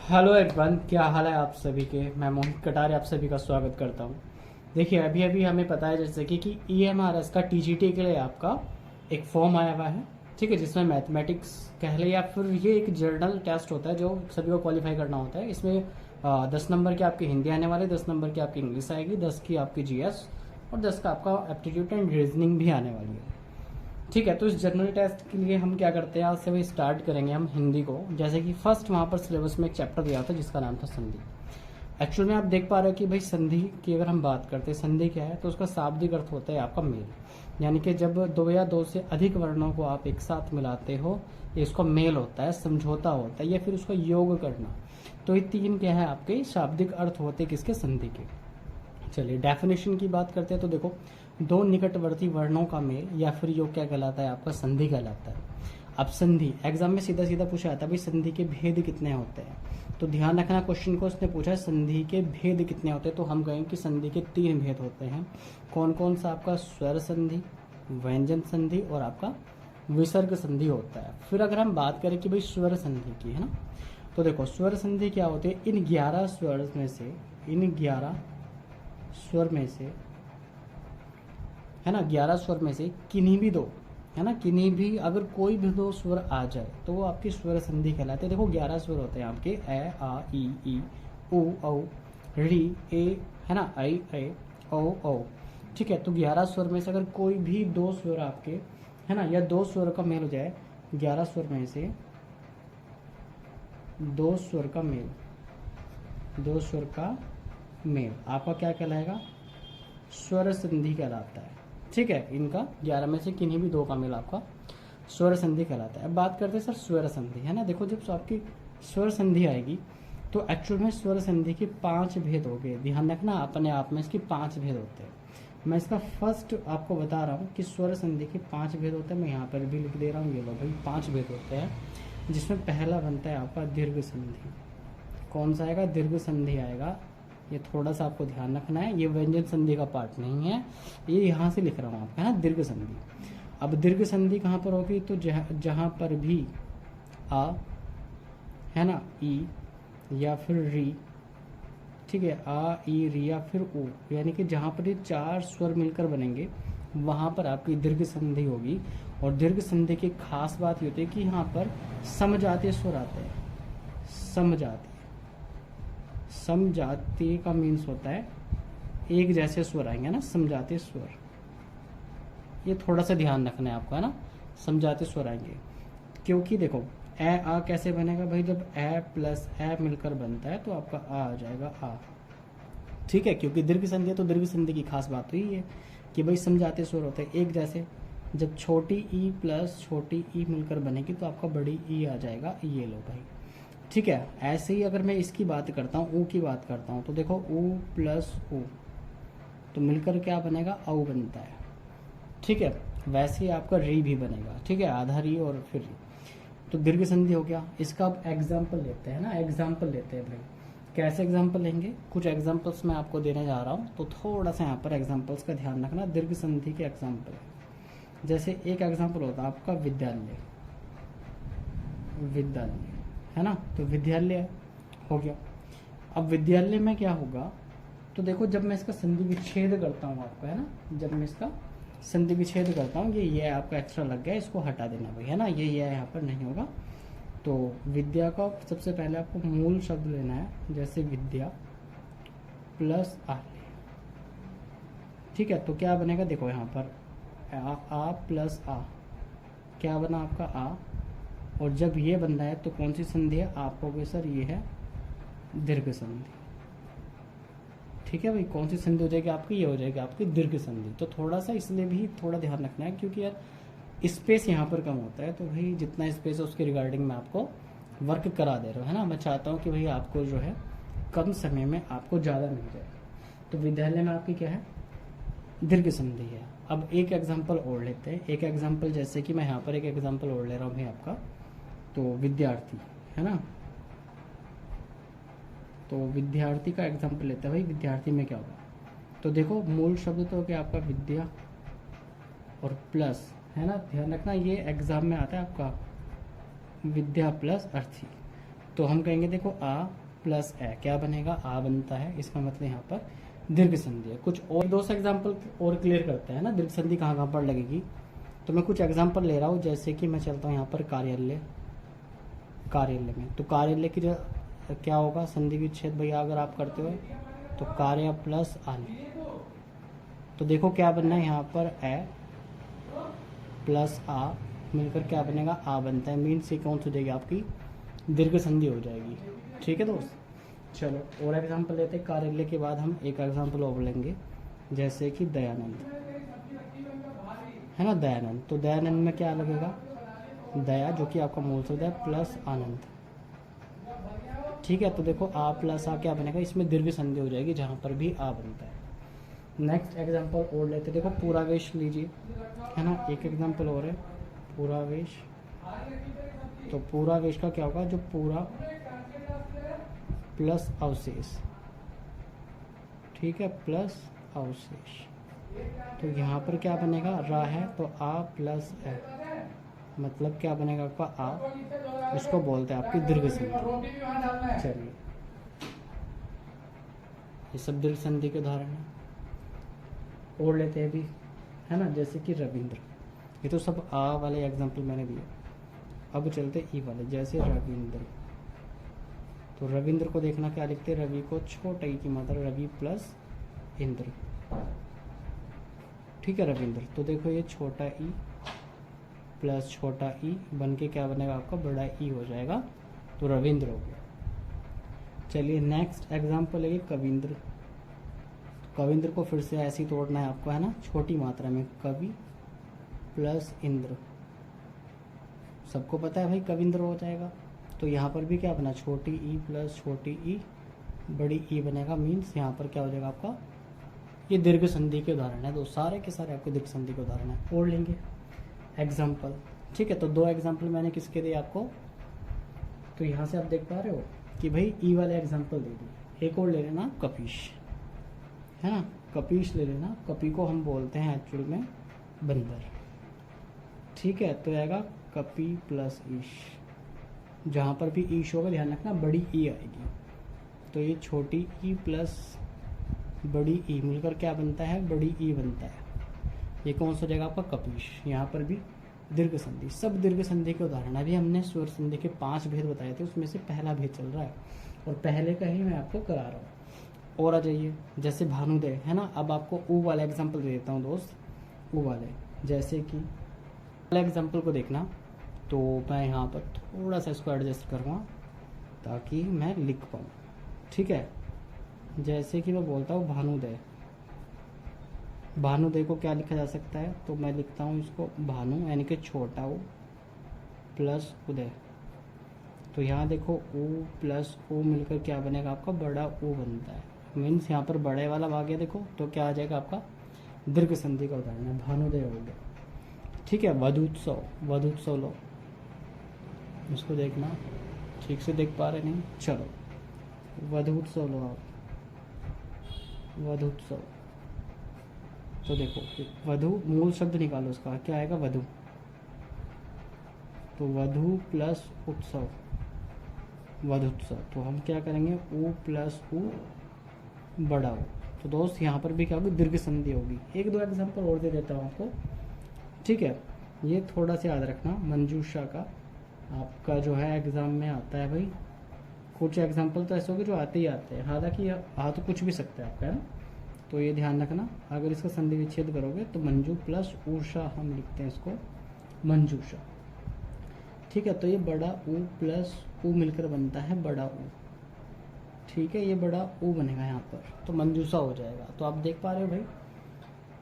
Hello everyone, क्या हाल है आप सभी के। मैं मोहित कटारे आप सभी का स्वागत करता हूं। देखिए, अभी अभी हमें पता है जैसे कि EMRS का TGT के लिए आपका एक फॉर्म आया हुआ है। ठीक है, जिसमें मैथमेटिक्स कह ले या फिर ये एक जर्नल टेस्ट होता है जो सभी को क्वालिफाई करना होता है। इसमें 10 नंबर के आपकी हिंदी आने वाले, 10 नंबर की आपकी इंग्लिश आएगी, 10 की आपकी GS और 10 का आपका एप्टीट्यूड एंड रीजनिंग भी आने वाली है। ठीक है, तो इस जनरल टेस्ट के लिए हम क्या करते हैं, आज से वही स्टार्ट करेंगे हम हिंदी को। जैसे कि फर्स्ट वहाँ पर सिलेबस में एक चैप्टर दिया था जिसका नाम था संधि। एक्चुअल में आप देख पा रहे हो कि भाई संधि की अगर हम बात करते हैं, संधि क्या है, तो उसका शाब्दिक अर्थ होता है आपका मेल। यानी कि जब दो या दो से अधिक वर्णों को आप एक साथ मिलाते हो, ये इसका मेल होता है, समझौता होता है या फिर उसका योग करना। तो ये तीन क्या है आपके शाब्दिक अर्थ होते किसके, संधि के। चलिए डेफिनेशन की बात करते हैं तो देखो, दो निकटवर्ती वर्णों का मेल या फिर योग क्या कहलाता है आपका, संधि कहलाता है। अब संधि एग्जाम में सीधा सीधा पूछा जाता है भाई संधि के भेद कितने होते हैं। तो ध्यान रखना, क्वेश्चन को उसने पूछा है संधि के भेद कितने होते हैं, तो हम कहेंगे कि संधि के 3 भेद होते हैं। कौन कौन सा, आपका स्वर संधि, व्यंजन संधि और आपका विसर्ग संधि होता है। फिर अगर हम बात करें कि भाई स्वर संधि की, है ना, तो देखो स्वर संधि क्या होती है, इन 11 स्वर में से, इन 11 स्वर में से, है ना, 11 स्वर में से किन्हीं भी दो, है ना, किन्हीं भी अगर कोई भी दो स्वर आ जाए तो वो आपकी स्वर संधि कहलाते हैं। देखो 11 स्वर होते हैं आपके, ए आ ई उ औ री ए, है ना, आई ए ओ। ठीक है, तो 11 स्वर में से अगर कोई भी दो स्वर आपके, है ना, या दो स्वर का मेल हो जाए, 11 स्वर में से दो स्वर का मेल, दो स्वर का मेल आपका क्या कहलाएगा, स्वर संधि कहलाता है। ठीक है, इनका 11 में से किन्हीं भी दो का मेल आपका स्वर संधि कहलाता है। अब बात करते हैं सर स्वर संधि, है ना। देखो जब आपकी स्वर संधि आएगी तो एक्चुअल में स्वर संधि के 5 भेद हो गए। ध्यान रखना, अपने आप में इसके 5 भेद होते हैं। मैं इसका फर्स्ट आपको बता रहा हूँ कि स्वर संधि के 5 भेद होते हैं। मैं यहाँ पर भी लिख दे रहा हूँ, ये लो भाई 5 भेद होते हैं, जिसमें पहला बनता है आपका दीर्घ संधि। कौन सा आएगा, दीर्घ संधि आएगा। ये थोड़ा सा आपको ध्यान रखना है, ये व्यंजन संधि का पार्ट नहीं है, ये यहाँ से लिख रहा हूँ आपका, है ना, दीर्घ संधि। अब दीर्घ संधि कहाँ पर होगी, तो जहाँ पर भी आ, है ना, ई या फिर री, ठीक है, आ ई री या फिर ओ, यानी कि जहाँ पर ये 4 स्वर मिलकर बनेंगे वहाँ पर आपकी दीर्घ संधि होगी। और दीर्घ संधि की खास बात ये होती है कि यहाँ पर समजातीय स्वर आते हैं। समजातीय, समजातीय का मीन्स होता है एक जैसे स्वर आएंगे ना, समजातीय स्वर। ये थोड़ा सा ध्यान रखना है आपको, है ना, समजातीय स्वर आएंगे। क्योंकि देखो ए आ कैसे बनेगा भाई, जब ए प्लस ए मिलकर बनता है तो आपका आ जाएगा आ। ठीक है, क्योंकि दीर्घ संधि है तो दीर्घ संधि की खास बात तो ये है कि भाई समजातीय स्वर होते हैं एक जैसे। जब छोटी ई प्लस छोटी ई मिलकर बनेगी तो आपका बड़ी ई आ जाएगा, ये लो भाई। ठीक है, ऐसे ही अगर मैं इसकी बात करता हूँ, ऊ की बात करता हूँ, तो देखो ऊ प्लस ऊ तो मिलकर क्या बनेगा, औ बनता है। ठीक है, वैसे ही आपका री भी बनेगा। ठीक है, आधा री और फिर री, तो दीर्घ संधि हो गया। इसका अब एग्जाम्पल लेते हैं ना, एग्जाम्पल लेते हैं भाई। कैसे एग्जाम्पल लेंगे, कुछ एग्जाम्पल्स मैं आपको देने जा रहा हूँ, तो थोड़ा सा यहाँ पर एग्जाम्पल्स का ध्यान रखना। दीर्घ संधि के एग्जाम्पल, जैसे एक एग्जाम्पल होता है आपका विद्यालय, विद्यालय, है ना, तो विद्यालय हो गया। अब विद्यालय में क्या होगा, तो देखो जब मैं इसका संधि विच्छेद करता हूँ आपका, है ना, जब मैं इसका संधि विच्छेद करता हूँ, ये आपका एक्स्ट्रा लग गया, इसको हटा देना भाई, है ना, ये यहाँ पर नहीं होगा। तो विद्या का सबसे पहले आपको मूल शब्द लेना है, जैसे विद्या प्लस आर्य। ठीक है, तो क्या बनेगा, देखो यहाँ पर आ प्लस आ, क्या बना आपका आ। और जब ये बन रहा है तो कौन सी संधि है, आप कहोगे सर ये है दीर्घ संधि। ठीक है भाई, कौन सी संधि हो जाएगी आपकी, ये हो जाएगी आपकी दीर्घ संधि। तो थोड़ा सा इसलिए भी थोड़ा ध्यान रखना है, क्योंकि यार स्पेस यहाँ पर कम होता है, तो भाई जितना स्पेस है उसके रिगार्डिंग मैं आपको वर्क करा दे रहा हूँ, है ना। मैं चाहता हूँ कि भाई आपको जो है कम समय में आपको ज़्यादा मिल जाए। तो विद्यालय में आपकी क्या है, दीर्घ संधि है। अब एक एग्जाम्पल और लेते हैं, एक एग्जाम्पल जैसे कि मैं यहाँ पर एक एग्जाम्पल और ले रहा हूँ भाई आपका, तो विद्यार्थी, है ना, तो विद्यार्थी का एग्जाम्पल लेते हैं भाई। विद्यार्थी में क्या होगा, तो देखो मूल शब्द तो क्या आपका विद्या और प्लस, है ना, ध्यान रखना ये एग्जाम में आता है आपका विद्या प्लस अर्थी। तो हम कहेंगे देखो आ प्लस ए क्या बनेगा, आ बनता है, इसका मतलब यहाँ पर दीर्घ संधि है। कुछ और दो से एग्जाम्पल और क्लियर करते हैं ना दीर्घ संधि कहाँ कहाँ पर लगेगी। तो मैं कुछ एग्जाम्पल ले रहा हूँ, जैसे कि मैं चलता हूँ यहाँ पर कार्यालय में। तो कार्यालय की क्या होगा, संधि विच्छेद भैया अगर आप करते हो तो कार्य प्लस आलय। तो देखो क्या बनना है यहाँ पर ए प्लस आ मिलकर क्या बनेगा, आ बनता है। मीन्स ये कौन सी हो जाएगी आपकी दीर्घ संधि हो जाएगी। ठीक है दोस्त, चलो और एग्जाम्पल लेते हैं। कार्यालय के बाद हम एक एग्जाम्पल और लेंगे, जैसे कि दयानंद है ना, दयानंद। तो दयानंद में क्या लगेगा, दया जो कि आपका मूल शब्द है प्लस आनंद। ठीक है, तो देखो आ प्लस आ क्या बनेगा, इसमें दीर्घ संधि हो जाएगी जहाँ पर भी आ बनता है। नेक्स्ट एग्जाम्पल और लेते, देखो पूरावेश लीजिए, है ना, एक एग्जाम्पल और है पूरावेश। तो पूरावेश का क्या होगा, जो पूरा प्लस अवशेष, ठीक है, प्लस अवशेष। तो यहाँ पर क्या बनेगा, रा है तो आ प्लस ए, मतलब क्या बनेगा आपका आ, इसको बोलते हैं आपकी दीर्घ संधि। चलिए ये सब दीर्घ संधि के उदाहरण है और लेते हैं अभी, है ना, जैसे कि रविंद्र। ये तो सब आ वाले एग्जाम्पल मैंने दिए। अब चलते ई वाले, जैसे रविंद्र। तो रविंद्र को देखना क्या लिखते हैं, रवि को छोटा ई की मात्रा रवि प्लस इंद्र। ठीक है रविंद्र, तो देखो ये छोटा ई प्लस छोटा ई बन के क्या बनेगा आपका बड़ा ई हो जाएगा, तो रविंद्र हो गया। चलिए नेक्स्ट एग्जाम्पल है कविंद्र। कविंद्र को फिर से ऐसे ही तोड़ना है आपको, है ना, छोटी मात्रा में, कवि प्लस इंद्र। सबको पता है भाई कविंद्र हो जाएगा। तो यहाँ पर भी क्या बना, छोटी ई प्लस छोटी ई बड़ी ई बनेगा। मीन्स यहाँ पर क्या हो जाएगा आपका, ये दीर्घ संधि के उदाहरण है। तो सारे के सारे आपके दीर्घ संधि के उदाहरण है। और लेंगे एग्जाम्पल, ठीक है। तो दो एग्जाम्पल मैंने किसके दिए आपको, तो यहाँ से आप देख पा रहे हो कि भाई ई वाले एग्जाम्पल दे दिए। एक और ले लेना कपीश, है ना, कपीश ले लेना। कपी को हम बोलते हैं एक्चुअल में बंदर। ठीक है, तो आएगा कपी प्लस ईश। जहाँ पर भी ईश होगा ध्यान रखना बड़ी ई आएगी। तो ये छोटी ई प्लस बड़ी ई मिलकर क्या बनता है, बड़ी ई बनता है। ये कौन सा जगह आपका कपीश। यहाँ पर भी दीर्घ संधि, सब दीर्घ संधि के उदाहरण। अभी हमने स्वर संधि के 5 भेद बताए थे, उसमें से पहला भेद चल रहा है और पहले का ही मैं आपको करा रहा हूँ। और आ जाइए, जैसे भानुदय, है ना। अब आपको ऊ वाला एग्जाम्पल दे देता हूँ दोस्त, ऊ वाले, जैसे कि वाले एग्जाम्पल को देखना। तो मैं यहाँ पर थोड़ा सा इसको एडजस्ट करूँगा ताकि मैं लिख पाऊँ। ठीक है, जैसे कि मैं बोलता हूँ भानुदय। भानुदय को क्या लिखा जा सकता है, तो मैं लिखता हूँ इसको भानु यानी कि छोटा ऊ प्लस उदय। तो यहाँ देखो ऊ प्लस ऊ मिलकर क्या बनेगा आपका बड़ा ऊ बनता है। मीन्स यहाँ पर बड़े वाला भाग गया, देखो तो क्या आ जाएगा आपका दीर्घ संधि का उदाहरण है, भानुदय हो गया। ठीक है, वधूत्सव, वधूत्सव लो, इसको देखना, ठीक से देख पा रहे नहीं, चलो वधूत्सव लो आप, वधूत्सव। तो देखो वधु मूल शब्द निकालो उसका, क्या आएगा वधु। तो वधु प्लस उत्सव, वधुत्सव। तो हम क्या करेंगे ऊ प्लस ऊ बड़ा हो। तो दोस्त यहाँ पर भी क्या होगी दीर्घ संधि होगी। एक दो एग्जाम्पल और दे देता हूँ आपको। ठीक है, ये थोड़ा सा याद रखना, मंजूषा का आपका जो है एग्जाम में आता है भाई। कुछ एग्जाम्पल तो ऐसे होंगे जो आते ही आते हैं, हालांकि आ तो कुछ भी सकता है आपका, है ना। तो ये ध्यान रखना, अगर इसका संधि विच्छेद करोगे तो मंजू प्लस ऊषा हम लिखते हैं इसको मंजूषा। ठीक है, तो ये बड़ा ऊ प्लस ऊ मिलकर बनता है बड़ा ऊ। ठीक है, ये बड़ा ऊ बनेगा यहाँ पर, तो मंजूषा हो जाएगा। तो आप देख पा रहे हो भाई,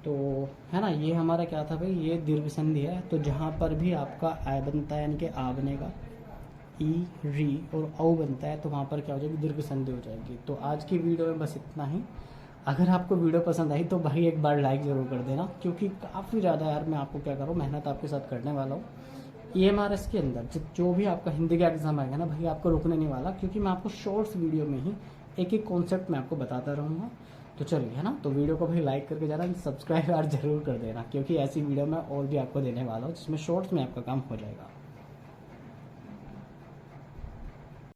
तो है ना, ये हमारा क्या था भाई, ये दीर्घ संधि है। तो जहाँ पर भी आपका आ बनता है यानी कि आ बनेगा, ई री और औ बनता है, तो वहाँ पर क्या हो जाएगी दीर्घ संधि हो जाएगी। तो आज की वीडियो में बस इतना ही। अगर आपको वीडियो पसंद आई तो भाई एक बार लाइक ज़रूर कर देना, क्योंकि काफ़ी ज़्यादा यार मैं आपको क्या करूँ मेहनत आपके साथ करने वाला हूँ। EMRS के अंदर जो भी आपका हिंदी का एग्जाम आएगा ना भाई, आपको रुकने नहीं वाला, क्योंकि मैं आपको शॉर्ट्स वीडियो में ही एक एक कॉन्सेप्ट मैं आपको बताता रहूँगा। तो चलिए, है ना, तो वीडियो को भाई लाइक करके जाना, सब्सक्राइब यार जरूर कर देना, क्योंकि ऐसी वीडियो मैं और भी आपको देने वाला हूँ जिसमें शॉर्ट्स में आपका काम हो जाएगा।